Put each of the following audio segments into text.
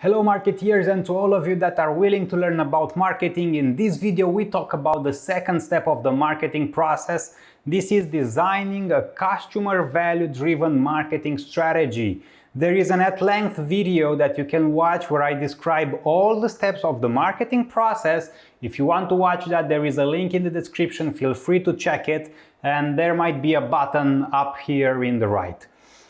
Hello marketeers, and to all of you that are willing to learn about marketing, in this video we talk about the second step of the marketing process. This is designing a customer value driven marketing strategy. There is an at-length video that you can watch where I describe all the steps of the marketing process. If you want to watch that, there is a link in the description, feel free to check it, and there might be a button up here in the right.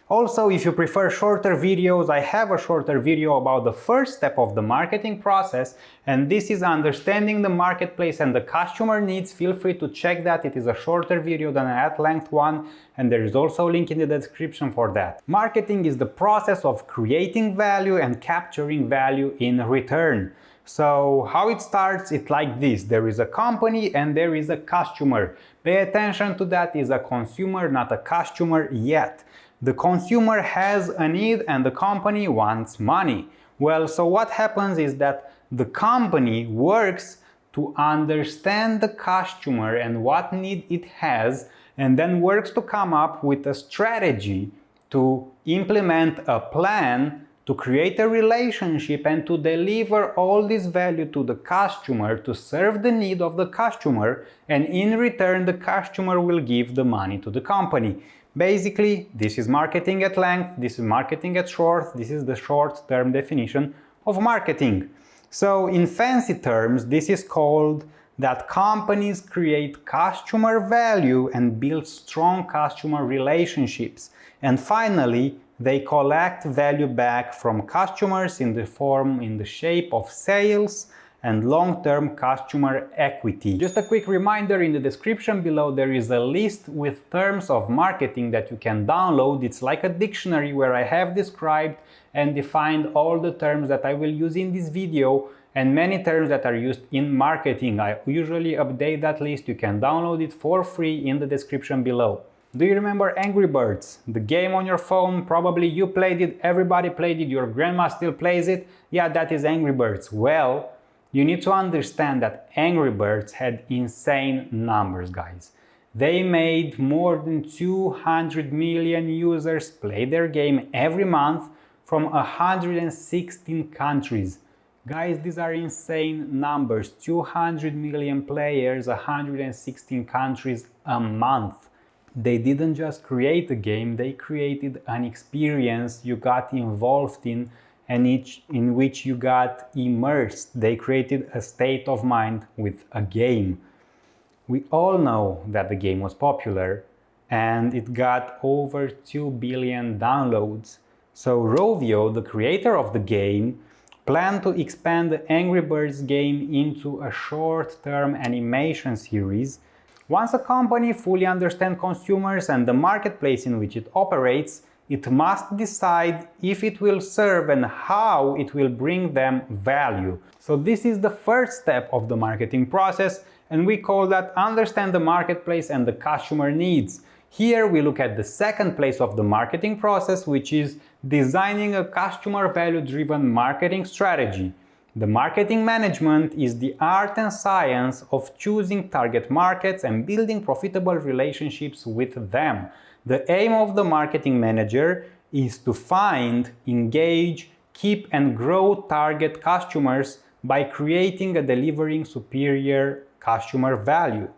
Also, if you prefer shorter videos, I have a shorter video about the first step of the marketing process, and this is understanding the marketplace and the customer needs. Feel free to check that. It is a shorter video than an at-length one, and there is also a link in the description for that. Marketing is the process of creating value and capturing value in return. So how it starts, it's like this. There is a company and there is a customer. Pay attention to that. Is a consumer, not a customer yet. The consumer has a need and the company wants money. Well, so what happens is that the company works to understand the customer and what need it has, and then works to come up with a strategy to implement a plan to create a relationship and to deliver all this value to the customer, to serve the need of the customer, and in return the customer will give the money to the company. Basically, this is marketing at length, this is marketing at short, this is the short-term definition of marketing. So in fancy terms, this is called that companies create customer value and build strong customer relationships. And finally, they collect value back from customers in the shape of sales and long-term customer equity. Just a quick reminder, in the description below there is a list with terms of marketing that you can download. It's like a dictionary where I have described and defined all the terms that I will use in this video and many terms that are used in marketing. I usually update that list. You can download it for free in the description below. Do you remember Angry Birds? The game on your phone, probably you played it, everybody played it, your grandma still plays it. Yeah, that is Angry Birds. Well, you need to understand that Angry Birds had insane numbers, guys. They made more than 200 million users play their game every month from 116 countries. Guys, these are insane numbers. 200 million players, 116 countries a month. They didn't just create a game, they created an experience you got involved in and in which you got immersed. They created a state of mind with a game. We all know that the game was popular and it got over 2 billion downloads. So Rovio, the creator of the game, planned to expand the Angry Birds game into a short-term animation series. Once a company fully understands consumers and the marketplace in which it operates, it must decide if it will serve and how it will bring them value. So this is the first step of the marketing process, and we call that understand the marketplace and the customer needs. Here we look at the second place of the marketing process, which is designing a customer value-driven marketing strategy. The marketing management is the art and science of choosing target markets and building profitable relationships with them. The aim of the marketing manager is to find, engage, keep and grow target customers by creating and delivering superior customer value.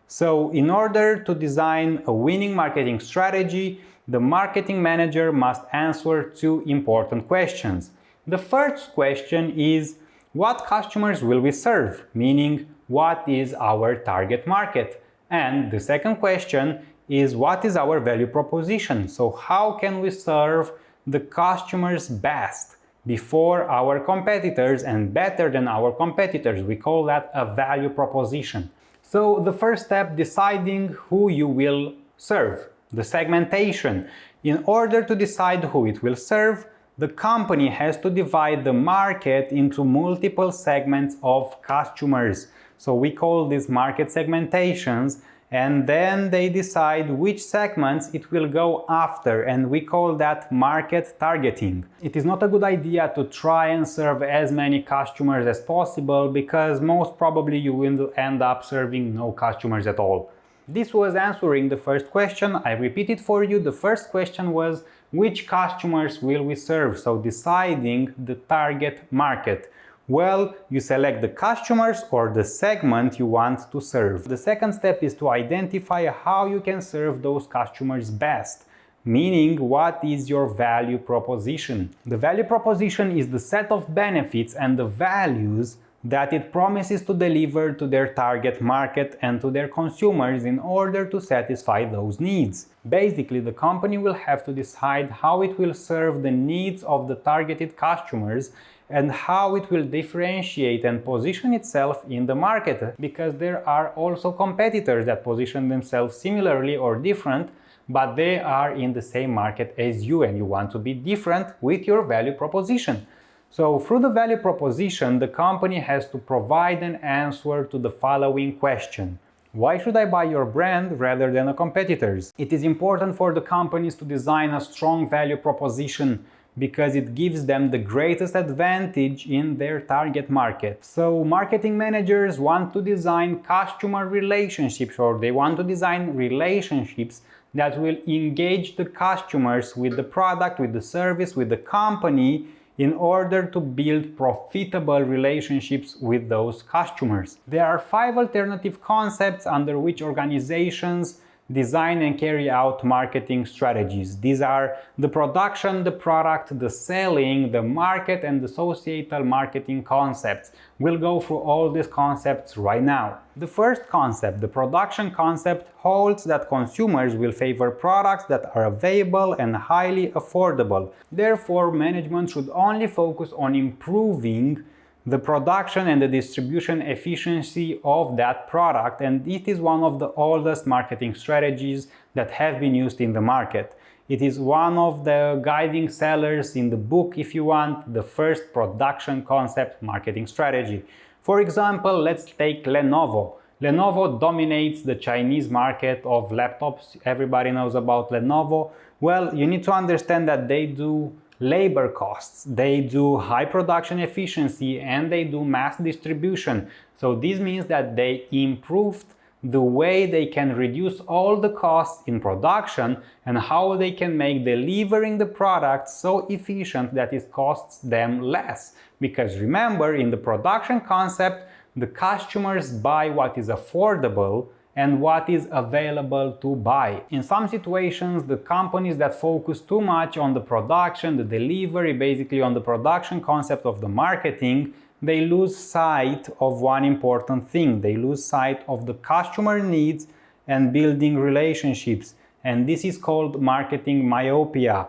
So in order to design a winning marketing strategy, the marketing manager must answer two important questions. The first question is, what customers will we serve? Meaning, what is our target market? And the second question is, what is our value proposition? So how can we serve the customers best before our competitors and better than our competitors? We call that a value proposition. So the first step, deciding who you will serve, the segmentation. In order to decide who it will serve, the company has to divide the market into multiple segments of customers. So we call these market segmentations, and then they decide which segments it will go after, and we call that market targeting. It is not a good idea to try and serve as many customers as possible, because most probably you will end up serving no customers at all. This was answering the first question. I repeat it for you. The first question was, which customers will we serve? So deciding the target market. Well, you select the customers or the segment you want to serve. The second step is to identify how you can serve those customers best, meaning what is your value proposition. The value proposition is the set of benefits and the values that it promises to deliver to their target market and to their consumers in order to satisfy those needs. Basically, the company will have to decide how it will serve the needs of the targeted customers and how it will differentiate and position itself in the market, because there are also competitors that position themselves similarly or different, but they are in the same market as you and you want to be different with your value proposition. So through the value proposition, the company has to provide an answer to the following question. Why should I buy your brand rather than a competitor's? It is important for the companies to design a strong value proposition because it gives them the greatest advantage in their target market. So marketing managers want to design customer relationships, or they want to design relationships that will engage the customers with the product, with the service, with the company, in order to build profitable relationships with those customers. There are 5 alternative concepts under which organizations design and carry out marketing strategies. These are the production, the product, the selling, the market, and the societal marketing concepts. We'll go through all these concepts right now. The first concept, the production concept, holds that consumers will favor products that are available and highly affordable. Therefore, management should only focus on improving the production and the distribution efficiency of that product, and it is one of the oldest marketing strategies that have been used in the market. It is one of the guiding sellers in the book, if you want, the first production concept marketing strategy. For example, let's take Lenovo. Lenovo dominates the Chinese market of laptops. Everybody knows about Lenovo. Well, you need to understand that they do labor costs, they do high production efficiency, and they do mass distribution. So this means that they improved the way they can reduce all the costs in production and how they can make delivering the product so efficient that it costs them less. Because remember, in the production concept, the customers buy what is affordable and what is available to buy. In some situations, the companies that focus too much on the production, the delivery, basically on the production concept of the marketing, they lose sight of one important thing. They lose sight of the customer needs and building relationships. And this is called marketing myopia.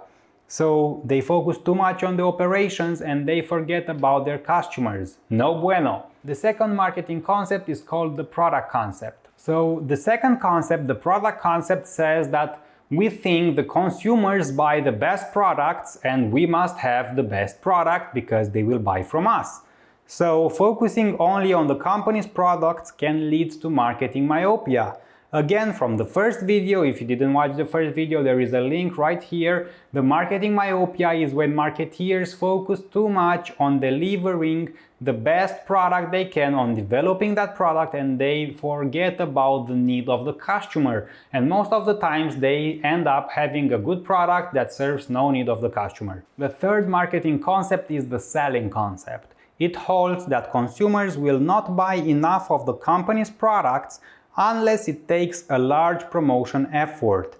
So they focus too much on the operations and they forget about their customers. No bueno. The second marketing concept is called the product concept. So the second concept, the product concept, says that we think the consumers buy the best products and we must have the best product because they will buy from us. So focusing only on the company's products can lead to marketing myopia. Again, from the first video, if you didn't watch the first video, there is a link right here. The marketing myopia is when marketeers focus too much on delivering the best product they can, on developing that product, and they forget about the need of the customer. And most of the times they end up having a good product that serves no need of the customer. The third marketing concept is the selling concept. It holds that consumers will not buy enough of the company's products unless it takes a large promotion effort.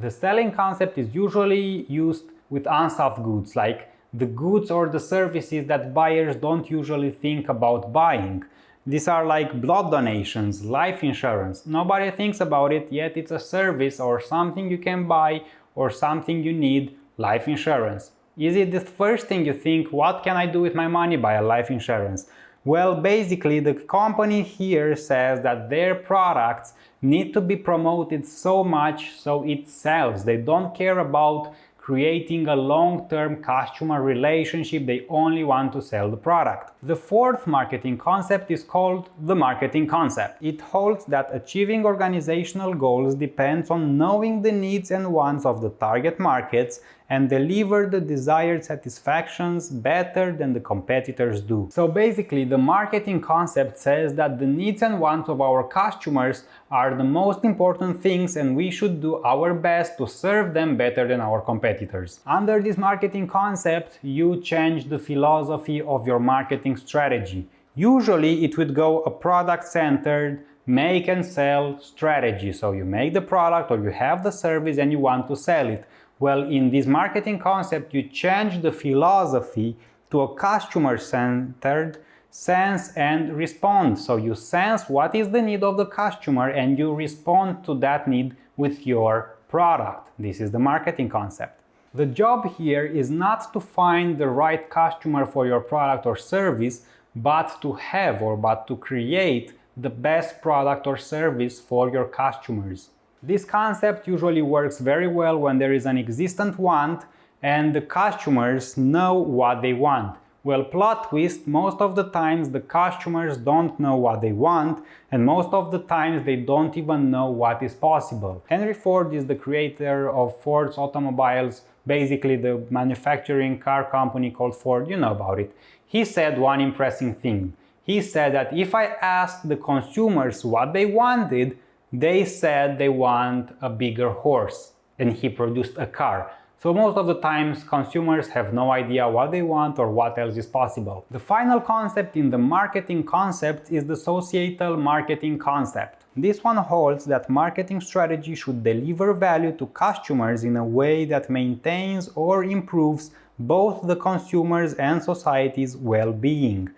The selling concept is usually used with unsold goods, like the goods or the services that buyers don't usually think about buying. These are like blood donations, life insurance. Nobody thinks about it, yet it's a service or something you can buy or something you need, life insurance. Is it the first thing you think, what can I do with my money? Buy a life insurance. Well, basically the company here says that their products need to be promoted so much so it sells. They don't care about creating a long-term customer relationship, they only want to sell the product. The fourth marketing concept is called the marketing concept. It holds that achieving organizational goals depends on knowing the needs and wants of the target markets and deliver the desired satisfactions better than the competitors do. So basically, the marketing concept says that the needs and wants of our customers are the most important things, and we should do our best to serve them better than our competitors. Under this marketing concept, you change the philosophy of your marketing strategy. Usually it would go a product-centered, make and sell strategy. So you make the product or you have the service and you want to sell it. Well, in this marketing concept, you change the philosophy to a customer-centered sense and respond. So you sense what is the need of the customer and you respond to that need with your product. This is the marketing concept. The job here is not to find the right customer for your product or service, but to create the best product or service for your customers. This concept usually works very well when there is an existent want and the customers know what they want. Well, plot twist, most of the times the customers don't know what they want, and most of the times they don't even know what is possible. Henry Ford is the creator of Ford's automobiles, basically the manufacturing car company called Ford, you know about it. He said one impressive thing. He said that if I asked the consumers what they wanted, they said they want a bigger horse, and he produced a car. So most of the times consumers have no idea what they want or what else is possible. The final concept in the marketing concept is the societal marketing concept. This one holds that marketing strategy should deliver value to customers in a way that maintains or improves both the consumers and society's well-being.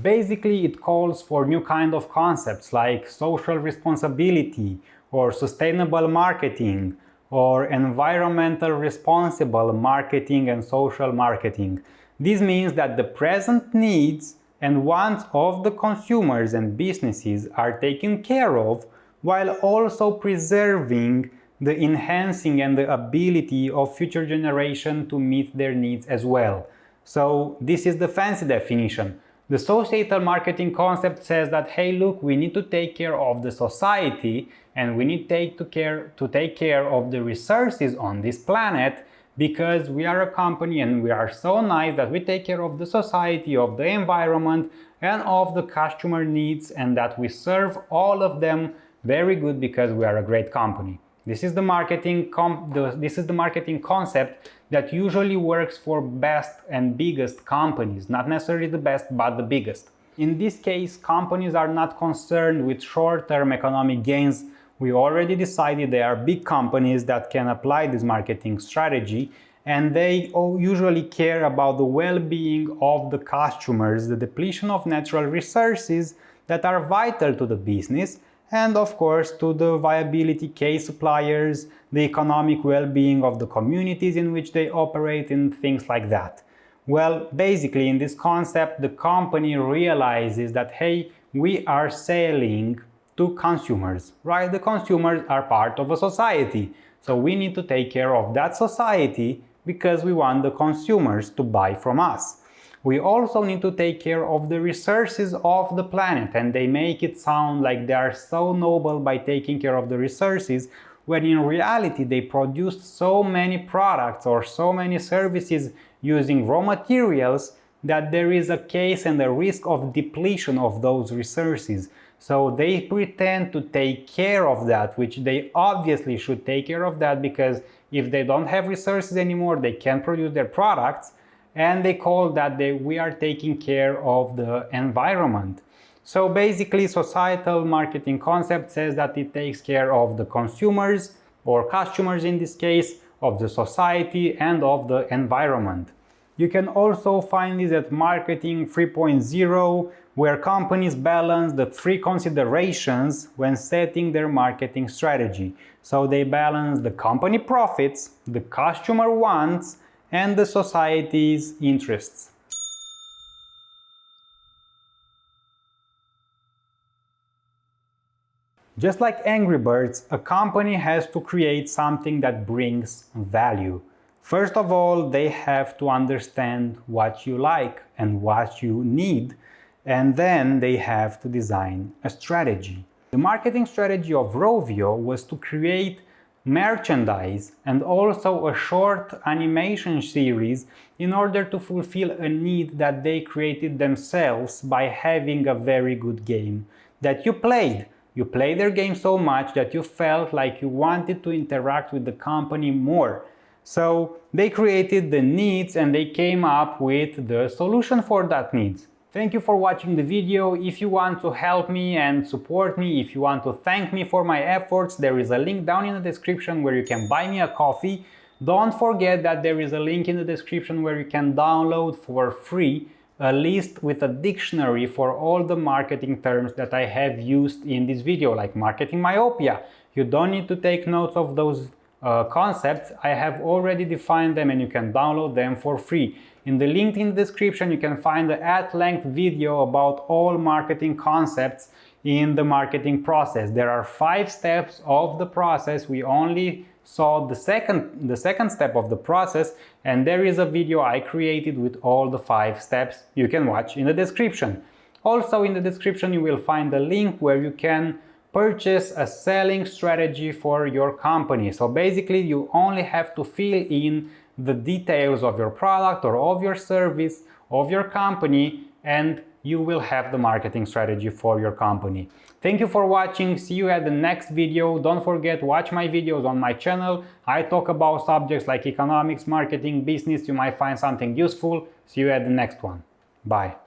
Basically, it calls for new kind of concepts like social responsibility or sustainable marketing or environmental responsible marketing and social marketing. This means that the present needs and wants of the consumers and businesses are taken care of while also preserving the enhancing and the ability of future generation to meet their needs as well. So this is the fancy definition. The societal marketing concept says that, hey, look, we need to take care of the society and we need to take care of the resources on this planet, because we are a company and we are so nice that we take care of the society, of the environment and of the customer needs, and that we serve all of them very good because we are a great company. This is the marketing concept that usually works for best and biggest companies, not necessarily the best, but the biggest. In this case, companies are not concerned with short-term economic gains. We already decided they are big companies that can apply this marketing strategy, and they usually care about the well-being of the customers, the depletion of natural resources that are vital to the business, and of course to the viability case suppliers, the economic well-being of the communities in which they operate, and things like that. Well, basically in this concept, the company realizes that, hey, we are selling to consumers, right? The consumers are part of a society, so we need to take care of that society because we want the consumers to buy from us. We also need to take care of the resources of the planet, and they make it sound like they are so noble by taking care of the resources, when in reality they produced so many products or so many services using raw materials that there is a case and a risk of depletion of those resources. So they pretend to take care of that, which they obviously should take care of that, because if they don't have resources anymore, they can't produce their products. And they call that we are taking care of the environment. So basically, societal marketing concept says that it takes care of the consumers, or customers in this case, of the society and of the environment. You can also find this at Marketing 3.0, where companies balance the three considerations when setting their marketing strategy. So they balance the company profits, the customer wants, and the society's interests. Just like Angry Birds, a company has to create something that brings value. First of all, they have to understand what you like and what you need, and then they have to design a strategy. The marketing strategy of Rovio was to create merchandise, and also a short animation series in order to fulfill a need that they created themselves by having a very good game that you played. You played their game so much that you felt like you wanted to interact with the company more. So they created the needs and they came up with the solution for that needs. Thank you for watching the video. If you want to help me and support me, if you want to thank me for my efforts, there is a link down in the description where you can buy me a coffee. Don't forget that there is a link in the description where you can download for free a list with a dictionary for all the marketing terms that I have used in this video, like marketing myopia. You don't need to take notes of those concepts. I have already defined them and you can download them for free. In the link in the description you can find the at-length video about all marketing concepts in the marketing process. There are 5 steps of the process. We only saw the second step of the process, and there is a video I created with all the 5 steps you can watch in the description. Also in the description you will find a link where you can purchase a selling strategy for your company. So basically you only have to fill in the details of your product or of your service, of your company, and you will have the marketing strategy for your company. Thank you for watching. See you at the next video. Don't forget, watch my videos on my channel. I talk about subjects like economics, marketing, business. You might find something useful. See you at the next one. Bye.